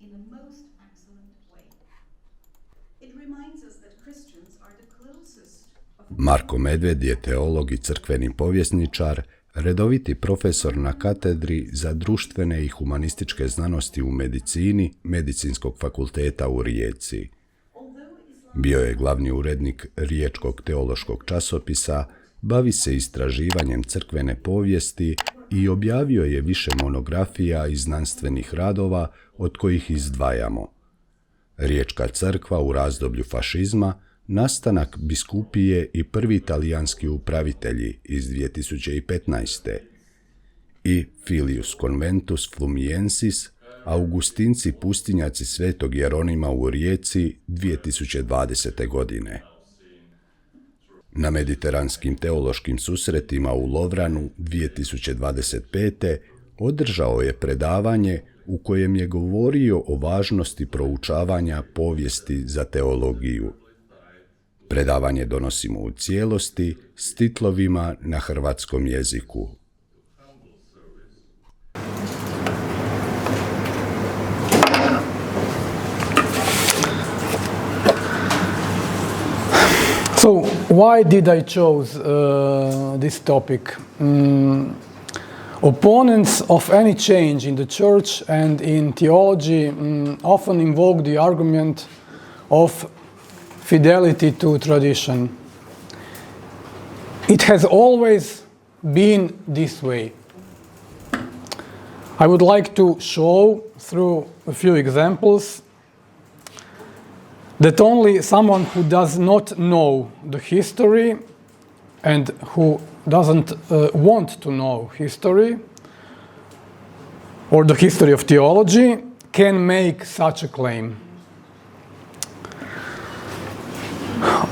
in a most excellent way. It reminds us that Christians are the closest of... Marko Medved je teolog i crkveni povjesničar, redoviti profesor na Katedri za društvene i humanističke znanosti u medicini Medicinskog fakulteta u Rijeci. Bio je glavni urednik Riječkog teološkog časopisa, bavi se istraživanjem crkvene povijesti i objavio je više monografija i znanstvenih radova, od kojih izdvajamo Riječka Crkva u razdoblju fašizma, nastanak biskupije i prvi talijanski upravitelji iz 2015. i Filius Conventus Flumiensis, Augustinci pustinjaci Svetog Jeronima u Rijeci 2020. godine. Na mediteranskim teološkim susretima u Lovranu 2025. održao je predavanje u kojem je govorio o važnosti proučavanja povijesti za teologiju. Predavanje donosimo u cijelosti s titlovima na hrvatskom jeziku. So, why did I choose this topic? Opponents of any change in the church and in theology often invoke the argument of fidelity to tradition. It has always been this way. I would like to show through a few examples that only someone who does not know the history and who doesn't want to know history or the history of theology can make such a claim.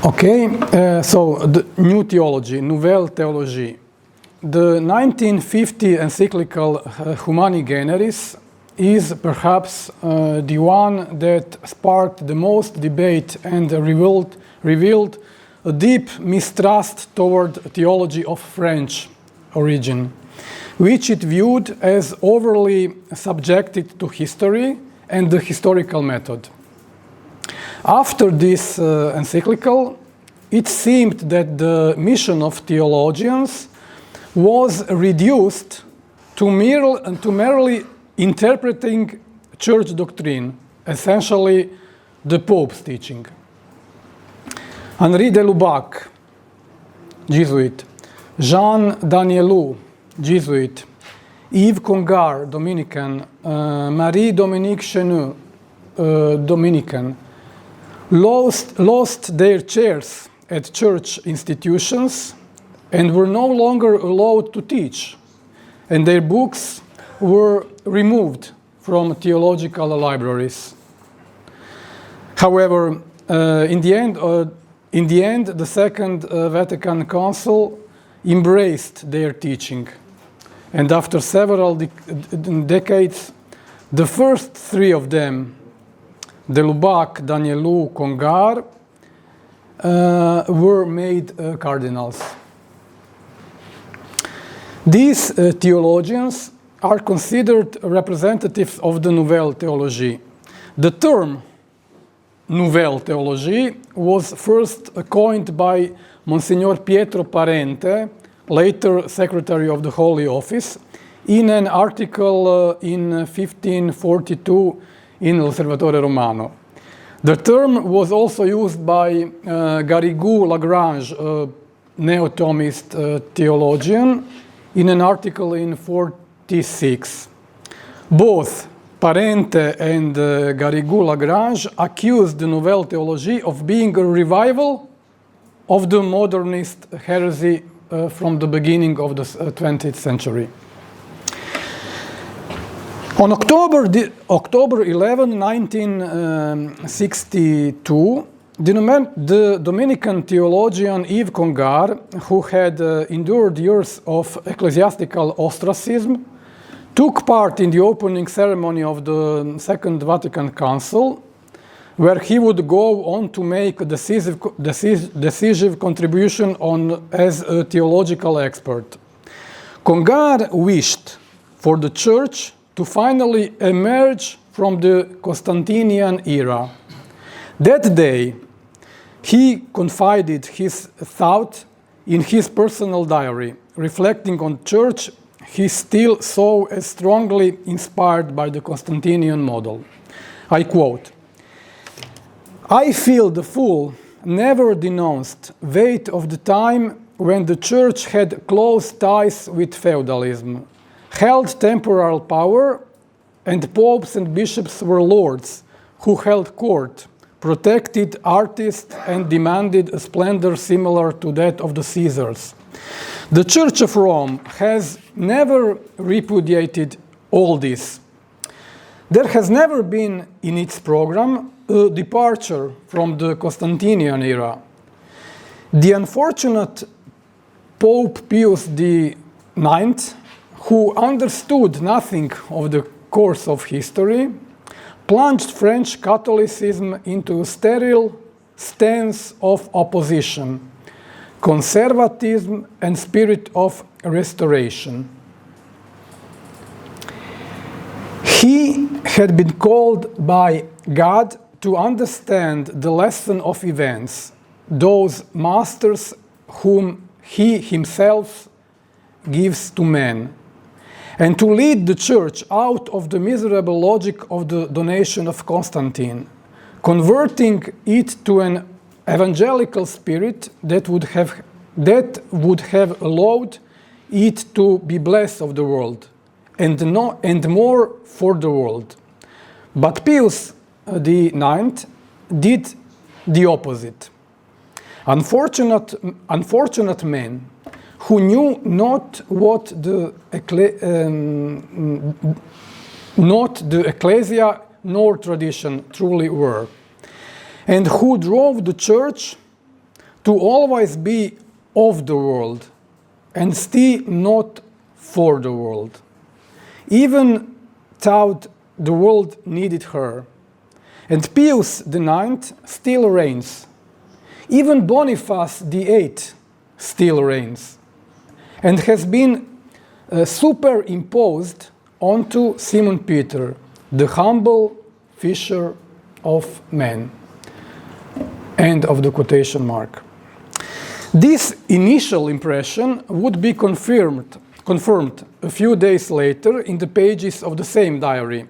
Okay, so the new theology, nouvelle théologie. The 1950 encyclical Humani Generis is perhaps the one that sparked the most debate and revealed a deep mistrust toward theology of French origin, which it viewed as overly subjected to history and the historical method. After this encyclical, it seemed that the mission of theologians was reduced to merely interpreting church doctrine, essentially the Pope's teaching. Henri de Lubac, Jesuit, Jean Danielou, Jesuit, Yves Congar, Dominican, Marie-Dominique Chenu, Dominican, lost their chairs at church institutions and were no longer allowed to teach, and their books were removed from theological libraries. However, in the end, the Second Vatican Council embraced their teaching, and after several decades, the first three of them, de Lubac, Danielou, Congar, were made cardinals. These theologians are considered representatives of the Nouvelle Théologie. The term Nouvelle Théologie was first coined by Monsignor Pietro Parente, later Secretary of the Holy Office, in an article in 1542 in L'Osservatore Romano. The term was also used by Garrigou Lagrange, a neo-Thomist theologian, in an article in 46. Both Parente and Garrigou Lagrange accused the Nouvelle Théologie of being a revival of the modernist heresy from the beginning of the 20th century. On October 11, 1962, the Dominican theologian Yves Congar, who had endured years of ecclesiastical ostracism, took part in the opening ceremony of the Second Vatican Council, where he would go on to make a decisive contribution as a theological expert. Congar wished for the Church to finally emerge from the Constantinian era. That day, he confided his thought in his personal diary, reflecting on church he still saw as strongly inspired by the Constantinian model. I quote, "I feel the full, never denounced weight of the time when the church had close ties with feudalism, held temporal power, and popes and bishops were lords who held court, protected artists, and demanded a splendor similar to that of the Caesars. The Church of Rome has never repudiated all this. There has never been in its program a departure from the Constantinian era. The unfortunate Pope Pius IX, who understood nothing of the course of history, plunged French Catholicism into a sterile stance of opposition, conservatism, and spirit of restoration. He had been called by God to understand the lesson of events, those masters whom he himself gives to men, and to lead the church out of the miserable logic of the donation of Constantine, converting it to an evangelical spirit that would have allowed it to be blessed of the world, and more for the world. But Pius IX did the opposite. Unfortunate men who knew not what the ecclesia nor tradition truly were, and who drove the church to always be of the world and still not for the world, even thought the world needed her. And Pius IX still reigns. Even Boniface VIII still reigns and has been superimposed onto Simon Peter, the humble fisher of men. End of the quotation mark. This initial impression would be confirmed a few days later in the pages of the same diary,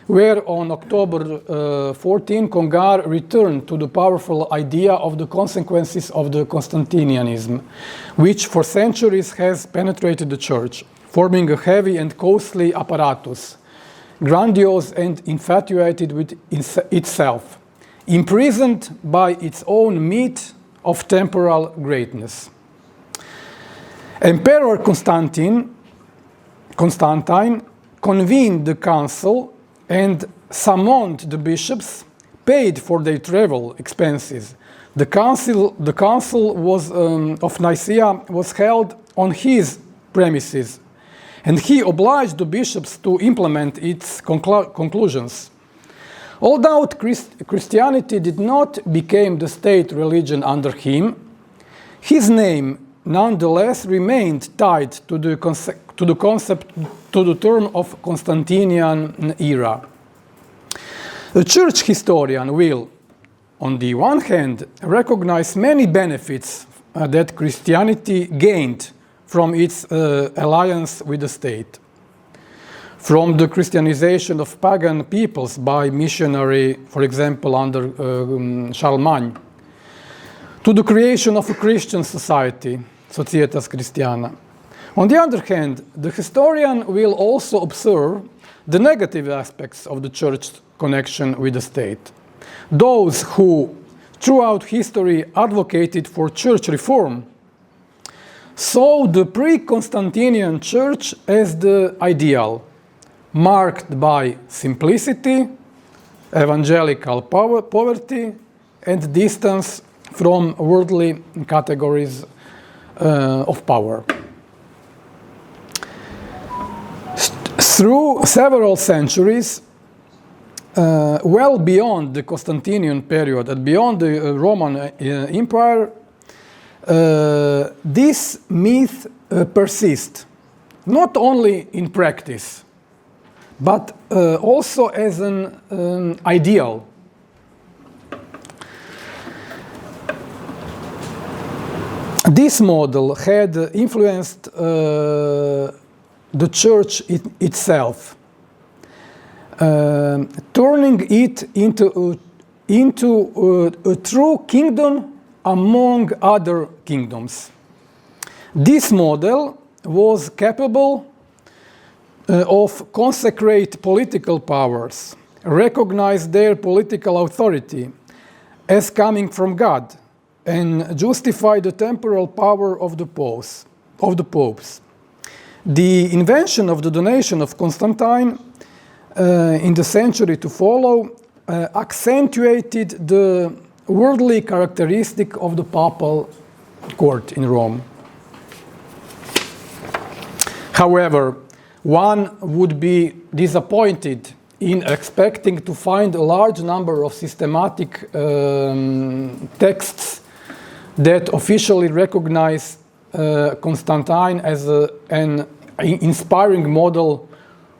where on October 14, Congar returned to the powerful idea of the consequences of the Constantinianism, which for centuries has penetrated the church, forming a heavy and costly apparatus, grandiose and infatuated with itself, imprisoned by its own myth of temporal greatness. Emperor Constantine convened the council and summoned the bishops, paid for their travel expenses. The council of Nicaea was held on his premises, and he obliged the bishops to implement its conclusions. Although Christianity did not become the state religion under him, his name nonetheless remained tied to the term of Constantinian era. A church historian will, on the one hand, recognize many benefits that Christianity gained from its alliance with the state, from the Christianization of pagan peoples by missionary, for example, under Charlemagne, to the creation of a Christian society, Societas Christiana. On the other hand, the historian will also observe the negative aspects of the church's connection with the state. Those who, throughout history, advocated for church reform saw the pre-Constantinian church as the ideal, marked by simplicity, evangelical poverty, and distance from worldly categories of power. Through several centuries, well beyond the Constantinian period and beyond the Roman Empire, this myth persists, not only in practice, but also as an ideal. This model had influenced the church itself, turning it into a true kingdom among other kingdoms. This model was capable of consecrate political powers, recognize their political authority as coming from God, and justify the temporal power of the popes. The invention of the donation of Constantine in the century to follow accentuated the worldly characteristic of the papal court in Rome. However, one would be disappointed in expecting to find a large number of systematic texts that officially recognize Constantine as an inspiring model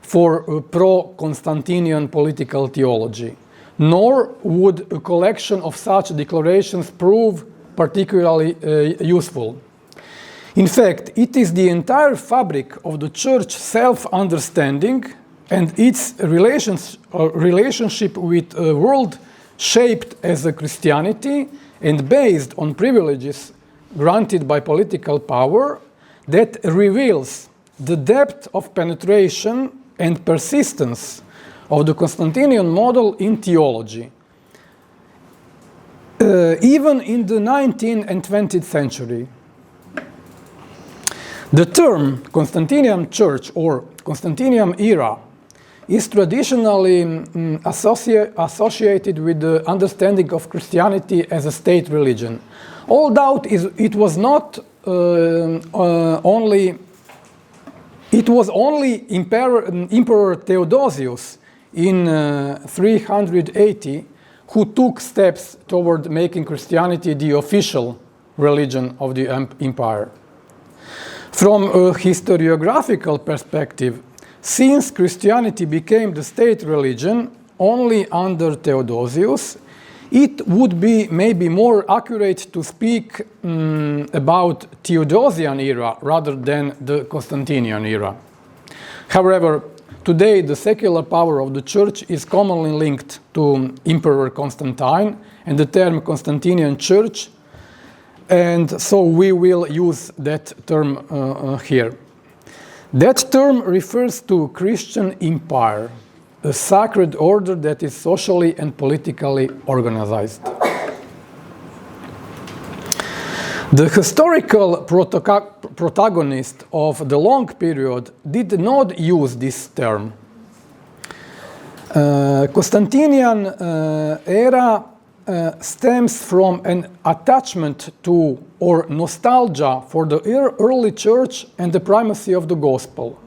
for pro-Constantinian political theology, nor would a collection of such declarations prove particularly useful. In fact, it is the entire fabric of the church self-understanding and its relationship with a world shaped as a Christianity and based on privileges granted by political power that reveals the depth of penetration and persistence of the Constantinian model in theology, even in the 19th and 20th century. The term Constantinian Church or Constantinian era is traditionally associated with the understanding of Christianity as a state religion. All doubt is it was not only Emperor Theodosius in 380 who took steps toward making Christianity the official religion of the empire. From a historiographical perspective, since Christianity became the state religion only under Theodosius, it would be maybe more accurate to speak about Theodosian era rather than the Constantinian era. However, today the secular power of the church is commonly linked to Emperor Constantine and the term Constantinian Church, and so we will use that term here. That term refers to Christian empire, a sacred order that is socially and politically organized. The historical protagonist of the long period did not use this term. Constantinian era stems from an attachment to or nostalgia for the early church and the primacy of the gospel,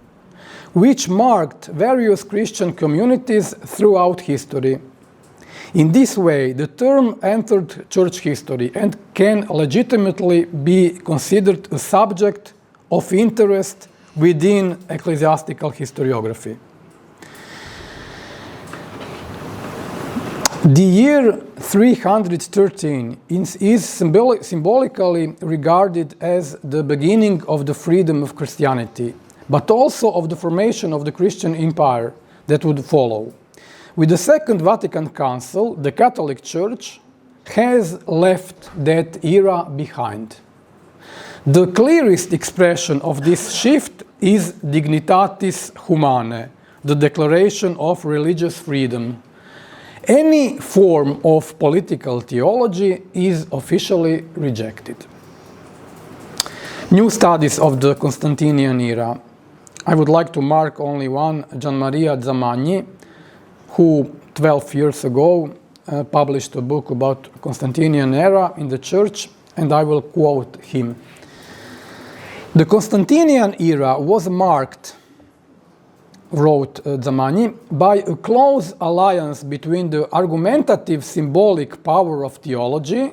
which marked various Christian communities throughout history. In this way, the term entered church history and can legitimately be considered a subject of interest within ecclesiastical historiography. The year 313 is symbolically regarded as the beginning of the freedom of Christianity, but also of the formation of the Christian empire that would follow. With the Second Vatican Council, the Catholic Church has left that era behind. The clearest expression of this shift is Dignitatis Humanae, the declaration of religious freedom. Any form of political theology is officially rejected. New studies of the Constantinian era. I would like to mark only one, Gian Maria Zamagni, who 12 years ago published a book about Constantinian era in the church, and I will quote him. The Constantinian era was marked, wrote Zamagni, by a close alliance between the argumentative symbolic power of theology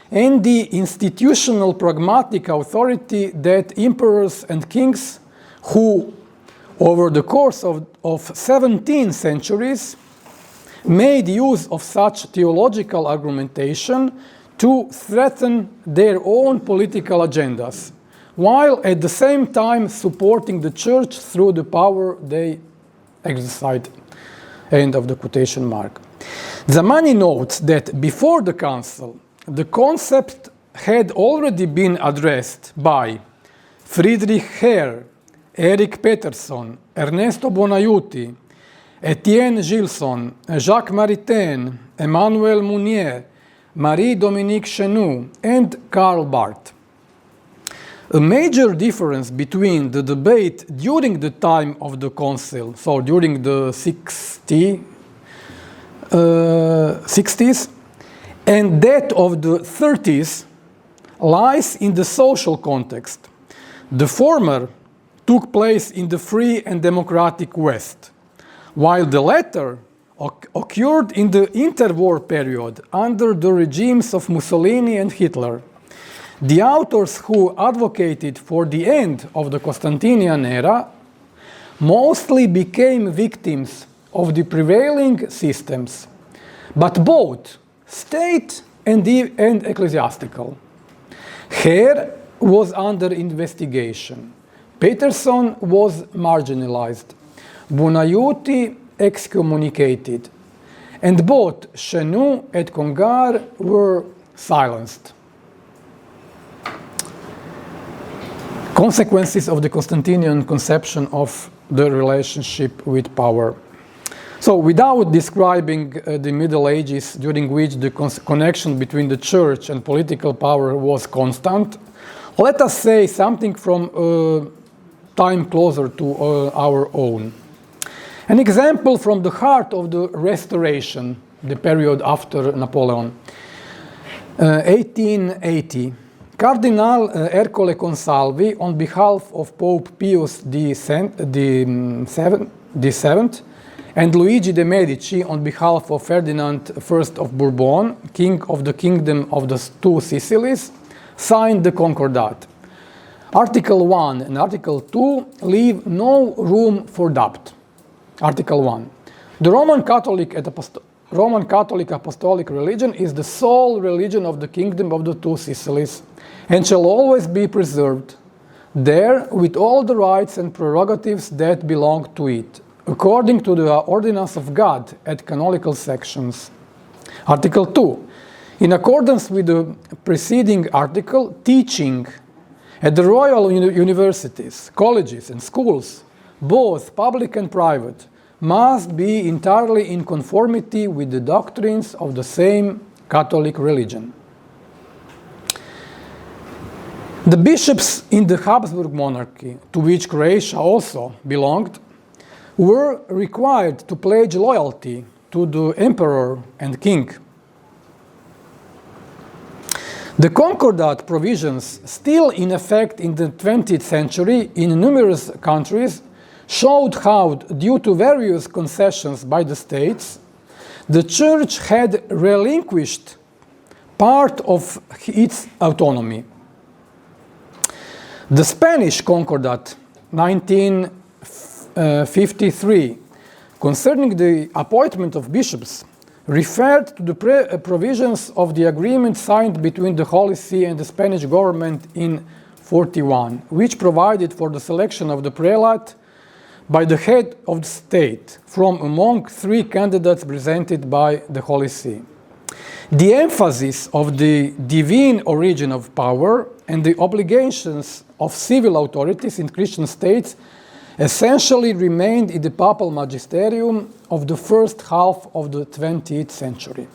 and the institutional pragmatic authority that emperors and kings who over the course of 17 centuries, made use of such theological argumentation to threaten their own political agendas, while at the same time supporting the church through the power they exercised. End of the quotation mark. Zamani notes that before the council, the concept had already been addressed by Friedrich Herr, Erik Peterson, Ernesto Bonaiuti, Etienne Gilson, Jacques Maritain, Emmanuel Mounier, Marie-Dominique Chenoux, and Karl Barth. A major difference between the debate during the time of the council, so during the 60s, and that of the 30s, lies in the social context. The former took place in the free and democratic West, while the latter occurred in the interwar period under the regimes of Mussolini and Hitler. The authors who advocated for the end of the Constantinian era mostly became victims of the prevailing systems, but both state and ecclesiastical. Herr was under investigation. Peterson was marginalized. Bonaiuti excommunicated. And both Chenoux and Congar were silenced. Consequences of the Constantinian conception of the relationship with power. So, without describing the Middle Ages, during which the connection between the church and political power was constant, let us say something from time closer to our own. An example from the heart of the Restoration, the period after Napoleon. 1880. Cardinal Ercole Consalvi, on behalf of Pope Pius VII and Luigi de' Medici, on behalf of Ferdinand I of Bourbon, king of the Kingdom of the Two Sicilies, signed the Concordat. Article 1 and Article 2 leave no room for doubt. Article 1. The Roman Catholic Apostolic religion is the sole religion of the Kingdom of the Two Sicilies, and shall always be preserved there with all the rights and prerogatives that belong to it, according to the ordinance of God at canonical sections. Article 2. In accordance with the preceding article, teaching at the royal universities, colleges, and schools, both public and private, must be entirely in conformity with the doctrines of the same Catholic religion. The bishops in the Habsburg monarchy, to which Croatia also belonged, were required to pledge loyalty to the emperor and king. The Concordat provisions, still in effect in the 20th century in numerous countries, showed how, due to various concessions by the states, the Church had relinquished part of its autonomy. The Spanish Concordat, 1953, concerning the appointment of bishops, referred to the provisions of the agreement signed between the Holy See and the Spanish government in 1941, which provided for the selection of the prelate by the head of the state from among 3 candidates presented by the Holy See. The emphasis of the divine origin of power and the obligations of civil authorities in Christian states essentially remained in the papal magisterium of the first half of the 20th century.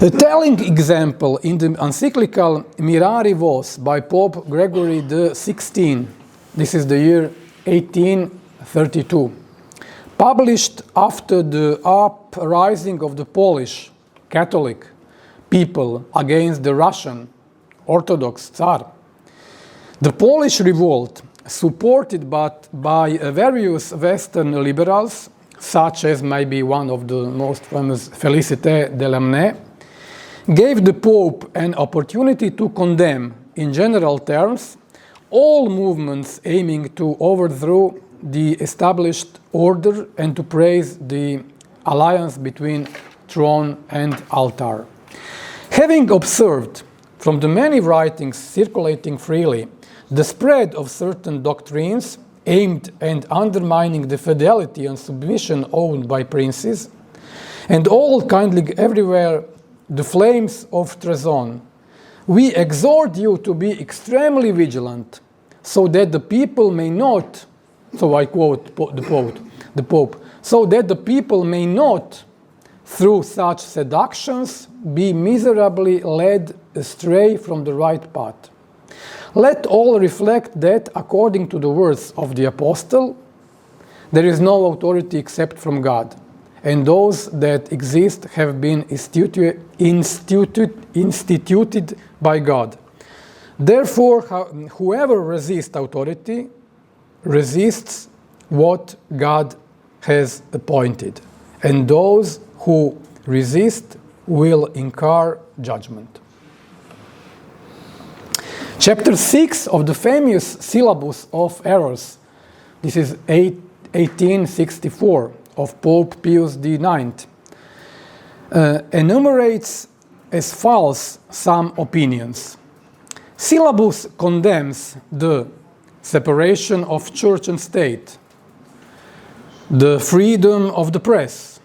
A telling example in the encyclical Mirari Vos by Pope Gregory XVI, this is the year 1832, published after the uprising of the Polish Catholic people against the Russian Orthodox Tsar. The Polish revolt, supported by various Western liberals, such as maybe one of the most famous Félicité Delamnay, gave the Pope an opportunity to condemn, in general terms, all movements aiming to overthrow the established order and to praise the alliance between throne and altar. Having observed from the many writings circulating freely the spread of certain doctrines aimed at undermining the fidelity and submission owned by princes, and all kindling everywhere the flames of treason, we exhort you to be extremely vigilant, so that the people may not, so I quote the Pope, so that the people may not, through such seductions, be miserably led astray from the right path. Let all reflect that, according to the words of the Apostle, there is no authority except from God, and those that exist have been instituted by God. Therefore, whoever resists authority resists what God has appointed, and those who resist will incur judgment. Chapter 6 of the famous Syllabus of Errors, this is 1864 of Pope Pius IX, enumerates as false some opinions. Syllabus condemns the separation of church and state, the freedom of the press,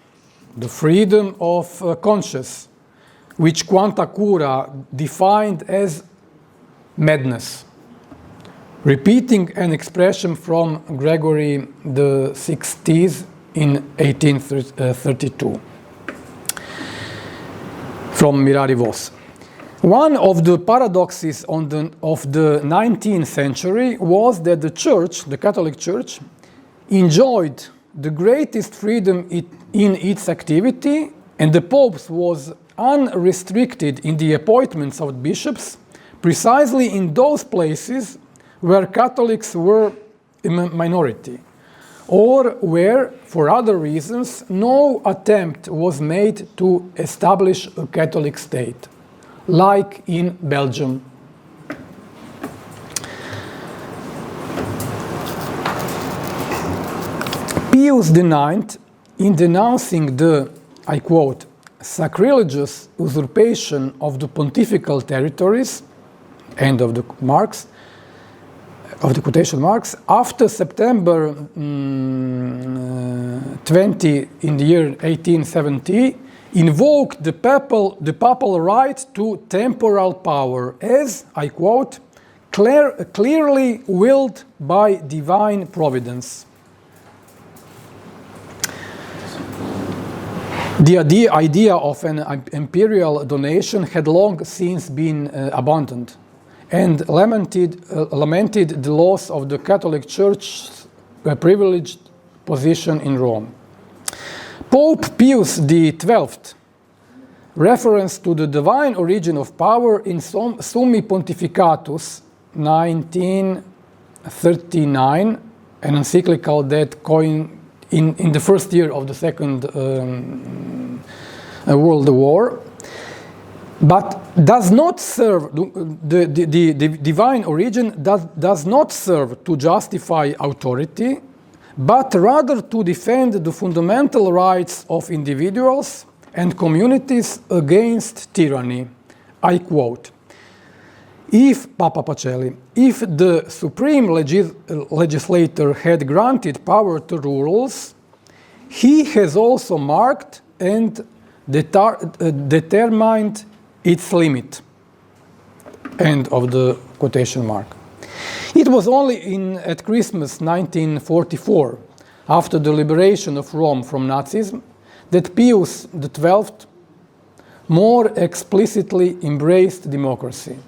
the freedom of conscience, which Quanta Cura defined as madness, repeating an expression from Gregory XVI in 1832 from Mirari Vos. One of the paradoxes of the 19th century was that the Church, the Catholic Church, enjoyed the greatest freedom in its activity, and the Pope was unrestricted in the appointments of bishops, precisely in those places where Catholics were a minority, or where, for other reasons, no attempt was made to establish a Catholic state, like in Belgium. Pius IX, in denouncing the, I quote, sacrilegious usurpation of the pontifical territories, end of the marks, of the quotation marks, after September 20 in the year 1870, invoked the papal right to temporal power as, I quote, clearly willed by divine providence. The idea of an imperial donation had long since been abandoned, and lamented the loss of the Catholic Church's privileged position in Rome. Pope Pius XII, reference to the divine origin of power in Summi Pontificatus 1939, an encyclical that coined in the first year of the Second World War, but does not serve, the divine origin does not serve to justify authority, but rather to defend the fundamental rights of individuals and communities against tyranny. I quote, if the supreme legislator had granted power to rulers, he has also marked and determined its limit. End of the quotation mark. It was only at Christmas 1944, after the liberation of Rome from Nazism, that Pius XII more explicitly embraced democracy.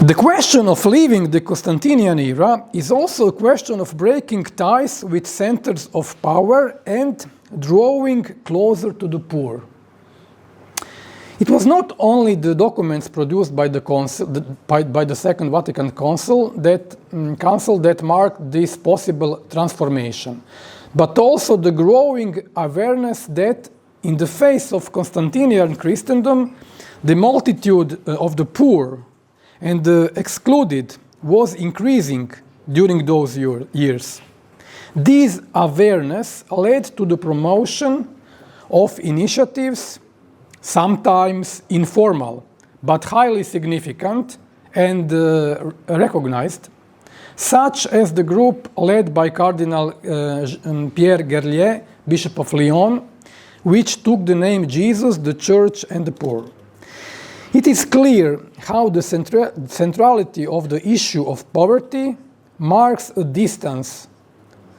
The question of leaving the Constantinian era is also a question of breaking ties with centers of power and drawing closer to the poor. It was not only the documents produced by the Second Vatican Council that marked this possible transformation, but also the growing awareness that in the face of Constantinian Christendom, the multitude of the poor and the excluded was increasing during those years. This awareness led to the promotion of initiatives, sometimes informal, but highly significant and recognized, such as the group led by Cardinal Pierre Gerlier, Bishop of Lyon, which took the name Jesus, the Church, and the Poor. It is clear how the centrality of the issue of poverty marks a distance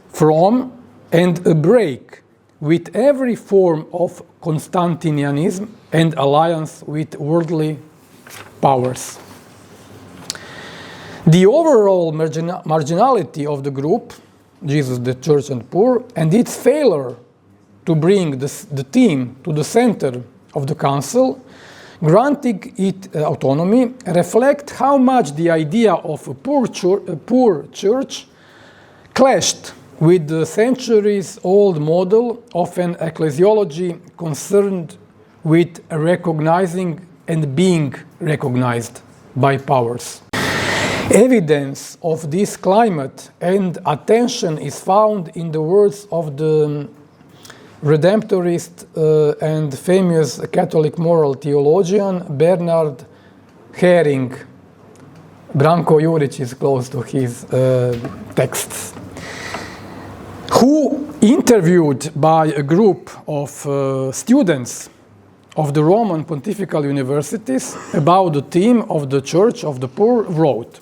from and a break with every form of Constantinianism and alliance with worldly powers. The overall marginality of the group, Jesus, the Church and Poor, and its failure to bring the theme to the center of the Council, granting it autonomy, reflect how much the idea of a poor church clashed with the centuries-old model of an ecclesiology concerned with recognizing and being recognized by powers. Evidence of this climate and attention is found in the words of the Redemptorist and famous Catholic moral theologian Bernard Häring. Branko Jurić is close to his texts. Who, interviewed by a group of students of the Roman Pontifical Universities about the theme of the Church of the Poor, wrote,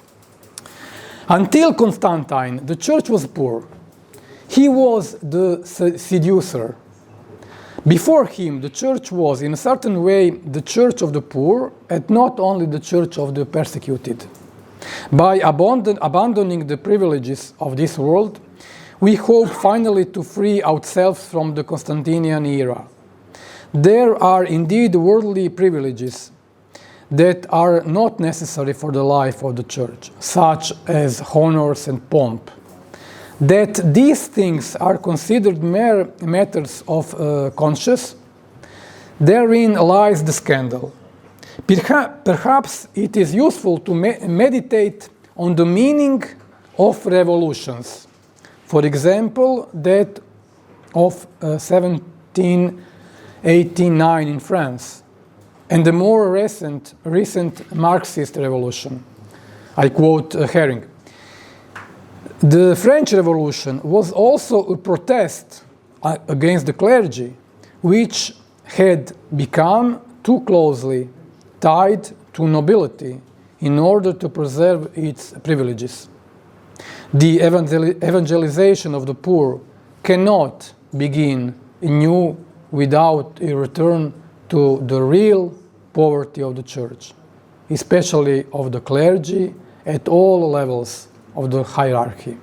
"Until Constantine, the Church was poor. He was the seducer. Before him, the Church was, in a certain way, the Church of the poor, and not only the Church of the persecuted. By abandoning the privileges of this world, we hope finally to free ourselves from the Constantinian era. There are indeed worldly privileges that are not necessary for the life of the Church, such as honors and pomp. That these things are considered mere matters of conscience, therein lies the scandal. Perhaps it is useful to meditate on the meaning of revolutions. For example, that of 1789 in France, and the more recent Marxist revolution." I quote Häring. "The French Revolution was also a protest against the clergy, which had become too closely tied to nobility in order to preserve its privileges. The evangelization of the poor cannot begin anew without a return to the real poverty of the Church, especially of the clergy at all levels of the hierarchy."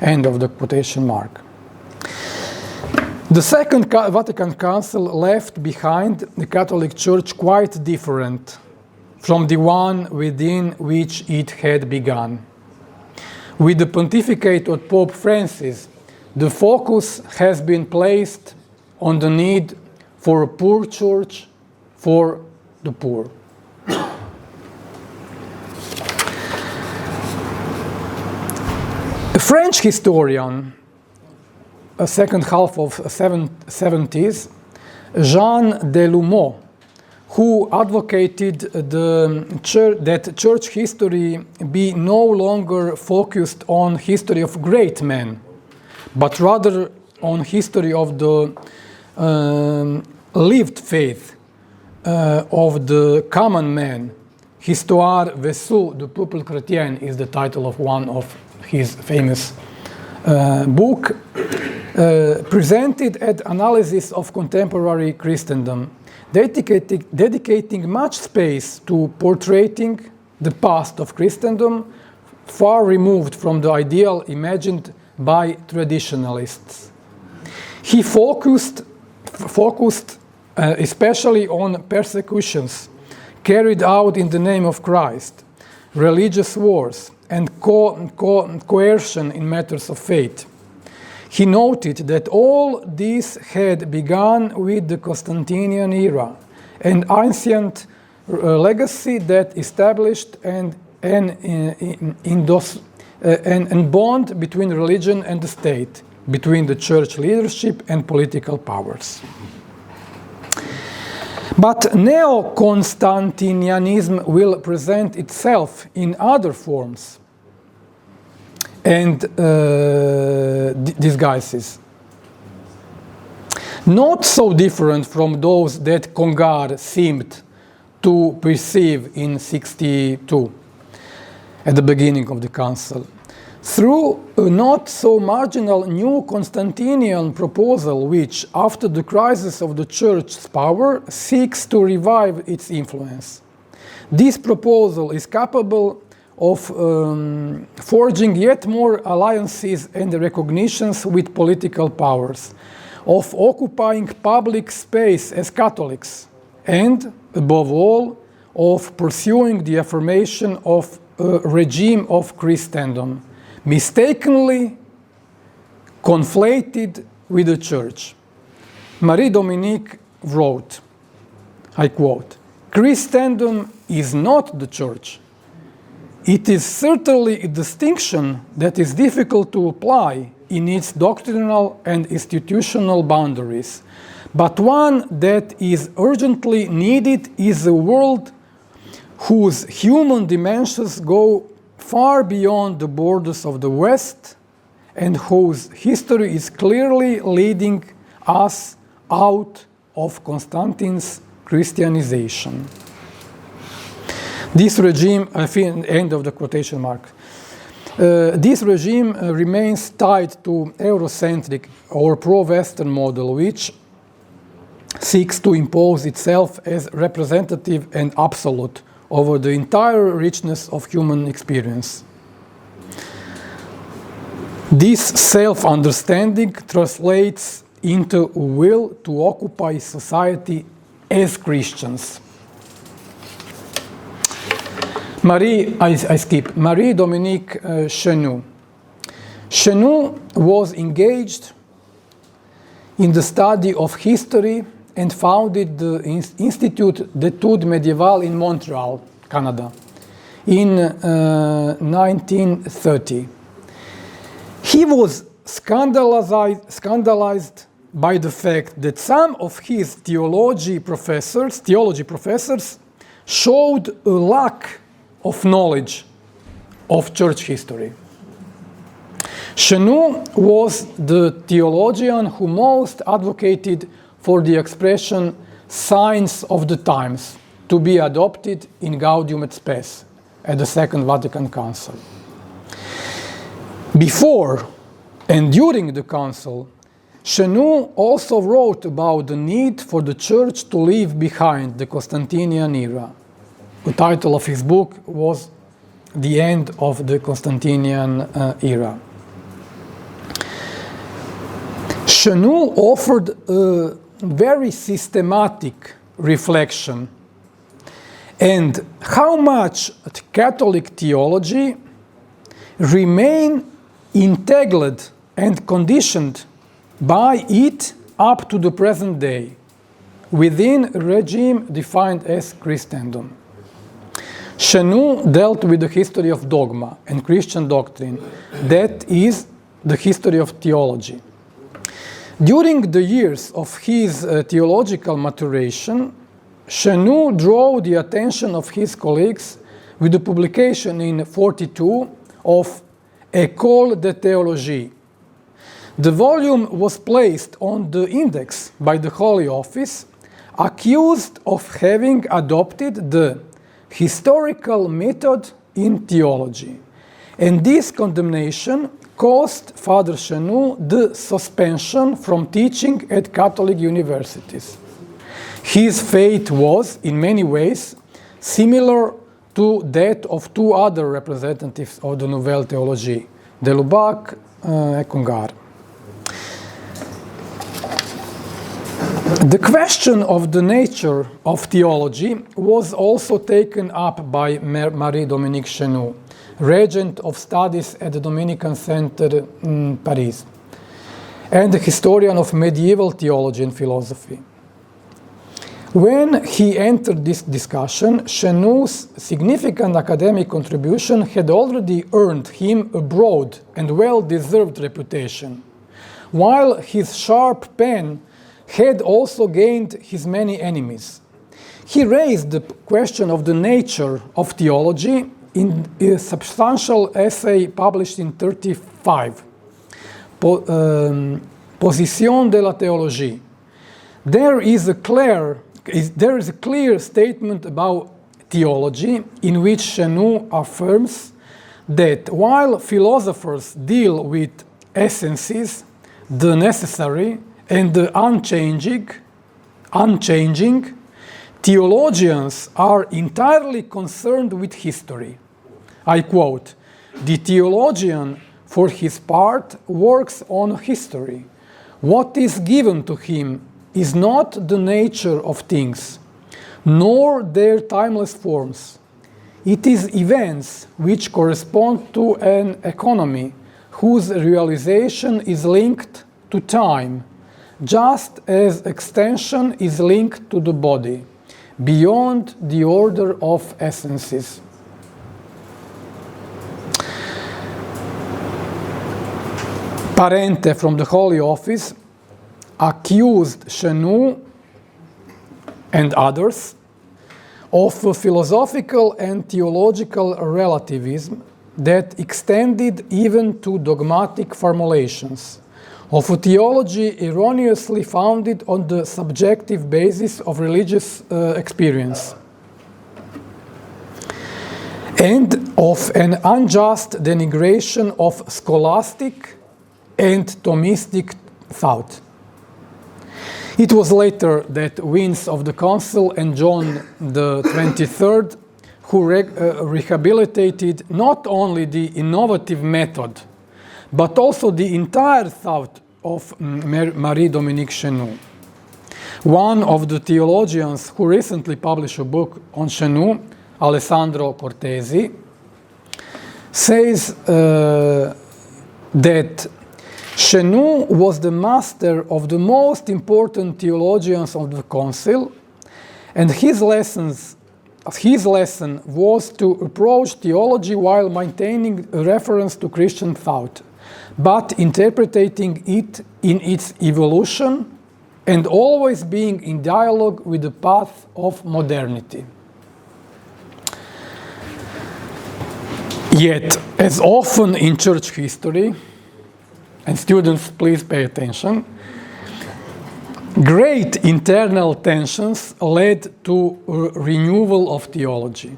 End of the quotation mark. The Second Vatican Council left behind the Catholic Church quite different from the one within which it had begun. With the pontificate of Pope Francis, the focus has been placed on the need for a poor church for the poor. A French historian, a second half of 70s, Jean Delumeau, who advocated that church history be no longer focused on history of great men, but rather on history of the lived faith of the common man. Histoire vécue du peuple chrétien is the title of one of his famous book, presented an analysis of contemporary Christendom, dedicating much space to portraying the past of Christendom, far removed from the ideal imagined by traditionalists. He focused especially on persecutions carried out in the name of Christ, religious wars, and coercion in matters of faith. he noted that all this had begun with the Constantinian era, an ancient legacy that established an bond between religion and the state, between the church leadership and political powers. But Neo-Constantinianism will present itself in other forms and disguises, not so different from those that Congar seemed to perceive in 62 at the beginning of the council. Through a not so marginal new Constantinian proposal which, after the crisis of the church's power, seeks to revive its influence. This proposal is capable of forging yet more alliances and recognitions with political powers, of occupying public space as Catholics, and, above all, of pursuing the affirmation of a regime of Christendom, mistakenly conflated with the church. Marie-Dominique wrote, I quote, "Christendom is not the church. It is certainly a distinction that is difficult to apply in its doctrinal and institutional boundaries, but one that is urgently needed is a world whose human dimensions go far beyond the borders of the West and whose history is clearly leading us out of Constantine's Christianization." This regime, end of the quotation mark. This regime remains tied to Eurocentric or pro-Western model, which seeks to impose itself as representative and absolute over the entire richness of human experience. This self-understanding translates into a will to occupy society as Christians. Marie-Dominique Chenu. Chenu was engaged in the study of history and founded the Institut d'études médiévales in Montreal, Canada, in 1930. He was scandalized by the fact that some of his theology professors showed a lack of knowledge of church history. Chenu was the theologian who most advocated for the expression "signs of the times" to be adopted in Gaudium et Spes at the Second Vatican Council. Before and during the Council, Chenu also wrote about the need for the Church to leave behind the Constantinian era. The title of his book was "The End of the Constantinian Era." Chenu offered a very systematic reflection and how much Catholic theology remain entangled and conditioned by it up to the present day within a regime defined as Christendom. Chenu dealt with the history of dogma and Christian doctrine, that is, the history of theology. During the years of his theological maturation, Chenu drew the attention of his colleagues with the publication in 1942 of École de théologie. The volume was placed on the index by the Holy Office, accused of having adopted the historical method in theology. And this condemnation caused Father Chenu the suspension from teaching at Catholic universities. His fate was, in many ways, similar to that of two other representatives of the Nouvelle Théologie, de Lubac and Congar. The question of the nature of theology was also taken up by Marie-Dominique Chenu, regent of studies at the Dominican Center in Paris. and a historian of medieval theology and philosophy. When he entered this discussion, Chenou's significant academic contribution had already earned him a broad and well-deserved reputation, while his sharp pen had also gained his many enemies. He raised the question of the nature of theology in a substantial essay published in 1935, Position de la théologie. There is a clear statement about theology in which Chenou affirms that while philosophers deal with essences, the necessary and the unchanging, theologians are entirely concerned with history. I quote, "The theologian, for his part, works on history. What is given to him is not the nature of things, nor their timeless forms. It is events which correspond to an economy whose realization is linked to time, just as extension is linked to the body, beyond the order of essences." Parente from the Holy Office accused Chenou and others of a philosophical and theological relativism that extended even to dogmatic formulations, of a theology erroneously founded on the subjective basis of religious experience, and of an unjust denigration of scholastic and Thomistic thought. It was later that Wins of the Council and John the 23rd who rehabilitated not only the innovative method, but also the entire thought of Marie-Dominique Chenou. One of the theologians who recently published a book on Chenou, Alessandro Cortesi, says that Chenou was the master of the most important theologians of the council, and his lesson was to approach theology while maintaining a reference to Christian thought, but interpreting it in its evolution and always being in dialogue with the path of modernity. Yet, as often in church history, and students, please pay attention, great internal tensions led to a renewal of theology.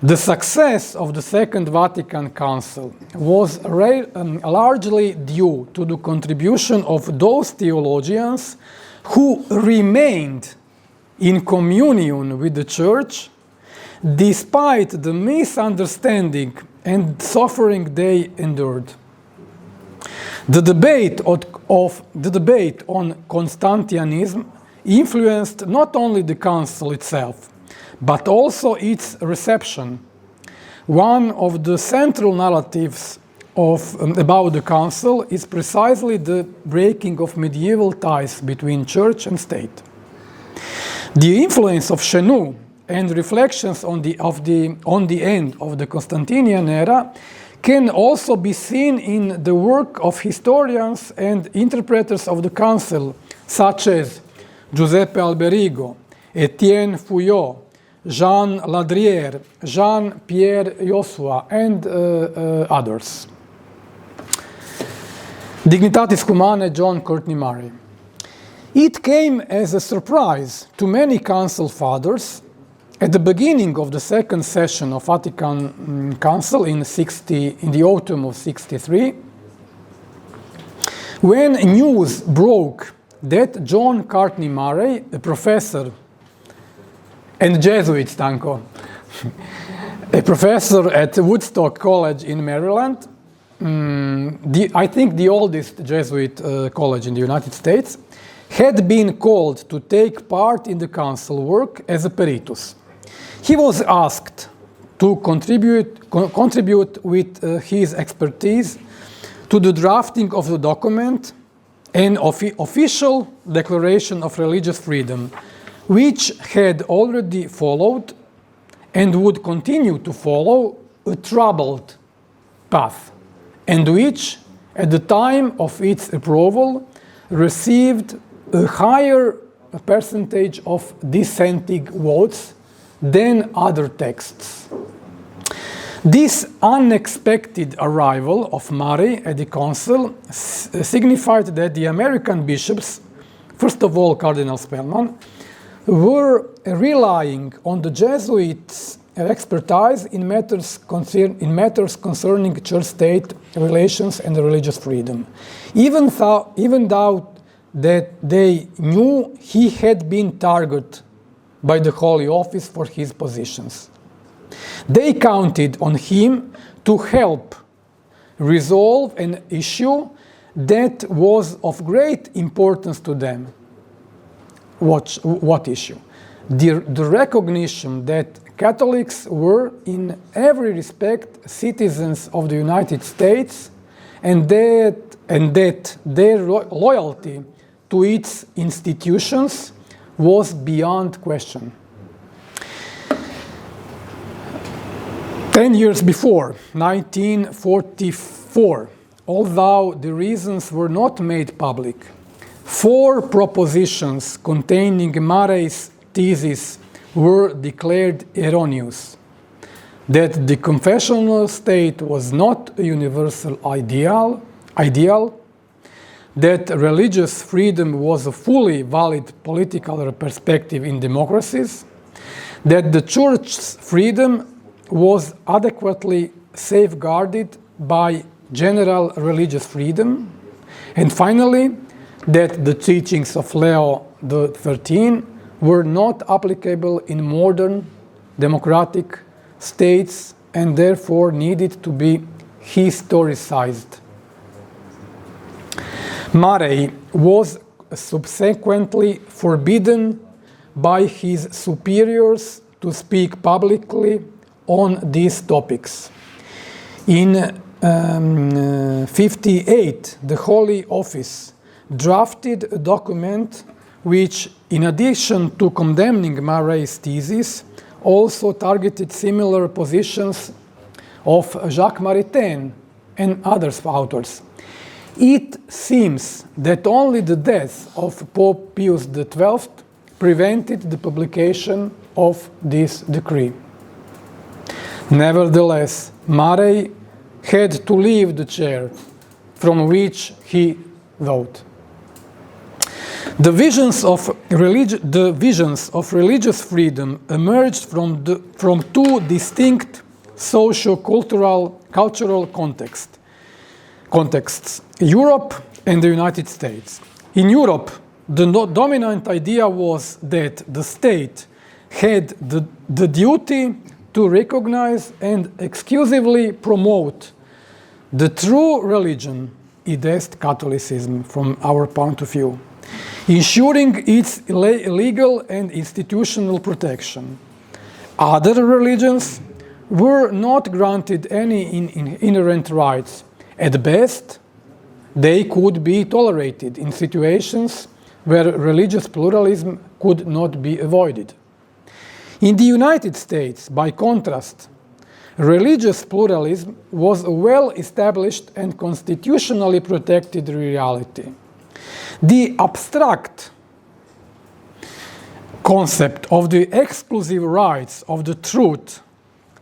The success of the Second Vatican Council was largely due to the contribution of those theologians who remained in communion with the Church despite the misunderstanding and suffering they endured. The debate on Constantianism influenced not only the council itself, but also its reception. One of the central narratives about the council is precisely the breaking of medieval ties between church and state. The influence of Chenou and reflections on the end of the Constantinian era can also be seen in the work of historians and interpreters of the council, such as Giuseppe Alberigo, Etienne Fouillot, Jean Ladrière, Jean-Pierre Josua, and others. Dignitatis Humanae, John Courtney Murray. It came as a surprise to many council fathers at the beginning of the second session of Vatican Council in the autumn of '63, when news broke that John Courtney Murray, a professor and Jesuit, Stanko, a professor at Woodstock College in Maryland, I think the oldest Jesuit college in the United States, had been called to take part in the council work as a peritus. He was asked to contribute with his expertise to the drafting of the document an official declaration of religious freedom, which had already followed and would continue to follow a troubled path, and which, at the time of its approval, received a higher percentage of dissenting votes than other texts. This unexpected arrival of Murray at the council signified that the American bishops, first of all Cardinal Spellman, were relying on the Jesuits' expertise in matters concerning church-state relations and religious freedom, even though that they knew he had been targeted by the Holy Office for his positions. They counted on him to help resolve an issue that was of great importance to them. What issue? The recognition that Catholics were in every respect citizens of the United States, and that their loyalty to its institutions was beyond question. 10 years before, 1944, although the reasons were not made public, 4 propositions containing Murray's thesis were declared erroneous: that the confessional state was not a universal ideal, that religious freedom was a fully valid political perspective in democracies, that the church's freedom was adequately safeguarded by general religious freedom, and finally, that the teachings of Leo XIII were not applicable in modern democratic states and therefore needed to be historicized. Murray was subsequently forbidden by his superiors to speak publicly on these topics. In 1958, the Holy Office drafted a document which, in addition to condemning Murray's thesis, also targeted similar positions of Jacques Maritain and other authors. It seems that only the death of Pope Pius XII prevented the publication of this decree. Nevertheless, Murray had to leave the chair from which he wrote. The visions of religious freedom emerged from 2 distinct socio-cultural contexts, Europe and the United States. In Europe, the dominant idea was that the state had the duty to recognize and exclusively promote the true religion, i.e. Catholicism from our point of view, ensuring its legal and institutional protection. Other religions were not granted any inherent rights. At best, they could be tolerated in situations where religious pluralism could not be avoided. In the United States, by contrast, religious pluralism was a well-established and constitutionally protected reality. The abstract concept of the exclusive rights of the truth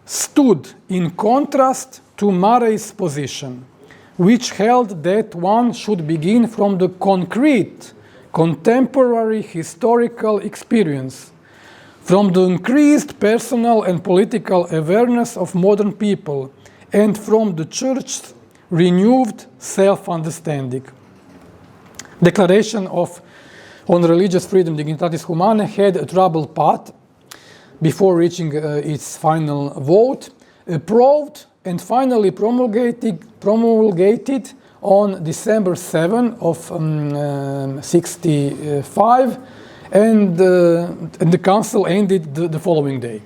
stood in contrast to Murray's position, which held that one should begin from the concrete, contemporary historical experience, from the increased personal and political awareness of modern people, and from the Church's renewed self-understanding. Declaration on Religious Freedom, Dignitatis Humanae, had a troubled path before reaching its final vote, approved and finally promulgated on December 7 of 65, and the council ended the following day.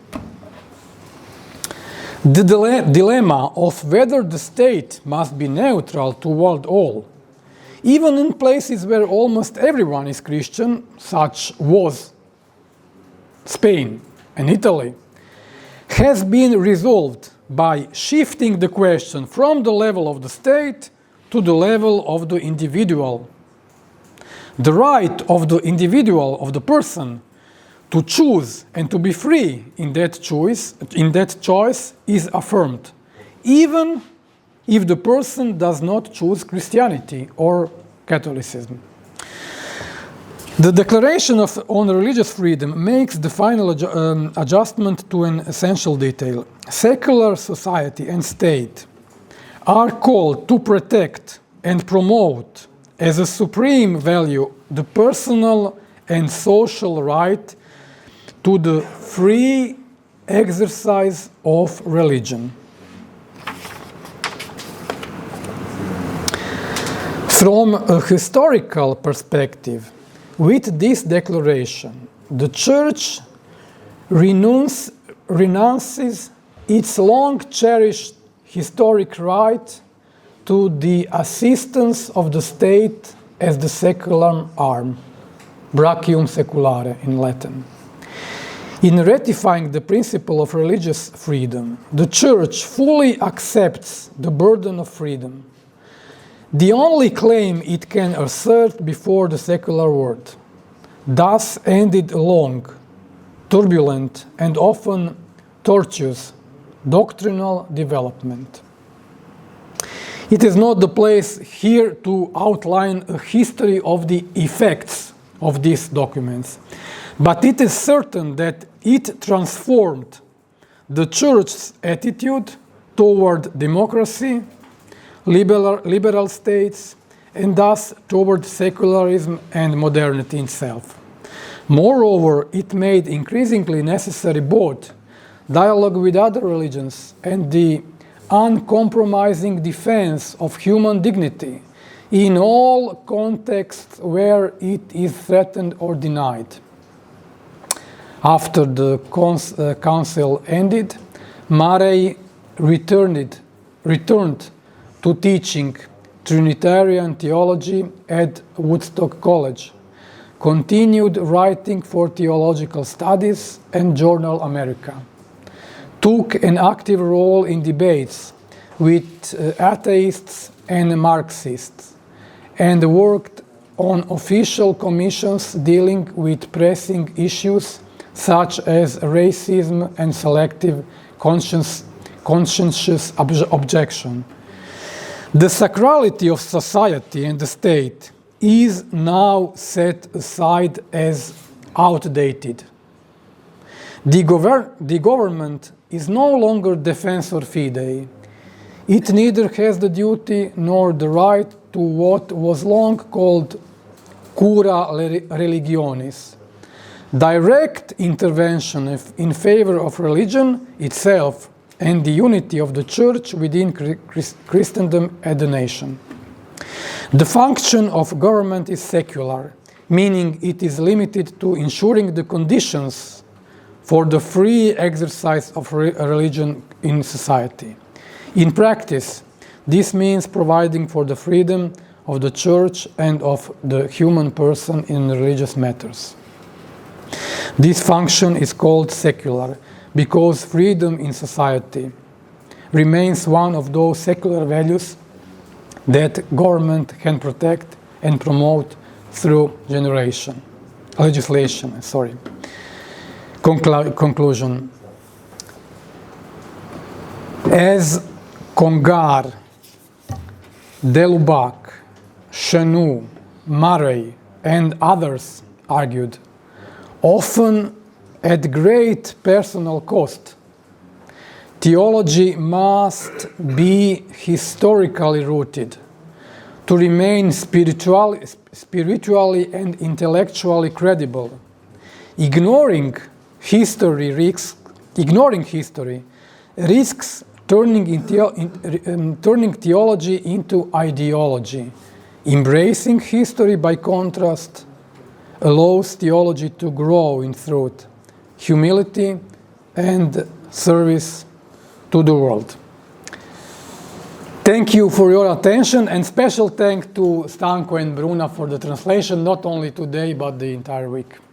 The dilemma of whether the state must be neutral toward all even in places where almost everyone is Christian, such was Spain and Italy, has been resolved by shifting the question from the level of the state to the level of the individual. The right of the individual, of the person, to choose and to be free in that choice is affirmed, even if the person does not choose Christianity or Catholicism. The Declaration on Religious Freedom makes the final adjustment to an essential detail. Secular society and state are called to protect and promote as a supreme value the personal and social right to the free exercise of religion. From a historical perspective, with this declaration, the Church renounces its long-cherished historic right to the assistance of the state as the secular arm, brachium seculare in Latin. In ratifying the principle of religious freedom, the Church fully accepts the burden of freedom, the only claim it can assert before the secular world. Thus ended a long, turbulent, and often tortuous doctrinal development. It is not the place here to outline a history of the effects of these documents, but it is certain that it transformed the Church's attitude toward democracy, liberal states, and thus toward secularism and modernity itself. Moreover, it made increasingly necessary both dialogue with other religions and the uncompromising defense of human dignity in all contexts where it is threatened or denied. After the council ended, Murray returned to teaching Trinitarian theology at Woodstock College, continued writing for theological studies and Journal America, took an active role in debates with atheists and Marxists, and worked on official commissions dealing with pressing issues such as racism and selective conscientious objection. The sacrality of society and the state is now set aside as outdated. The government is no longer defensor fidei. It neither has the duty nor the right to what was long called cura religionis, direct intervention in favor of religion itself and the unity of the Church within Christendom and the nation. The function of government is secular, meaning it is limited to ensuring the conditions for the free exercise of religion in society. In practice, this means providing for the freedom of the Church and of the human person in religious matters. This function is called secular because freedom in society remains one of those secular values that government can protect and promote through legislation. Conclusion. As Congar, Delubac, Chenou, Murray, and others argued, often at great personal cost, theology must be historically rooted to remain spiritually and intellectually credible. Ignoring history risks turning theology into ideology. Embracing history, by contrast, allows theology to grow in truth, humility, and service to the world. Thank you for your attention, and special thanks to Stanko and Bruna for the translation, not only today but the entire week.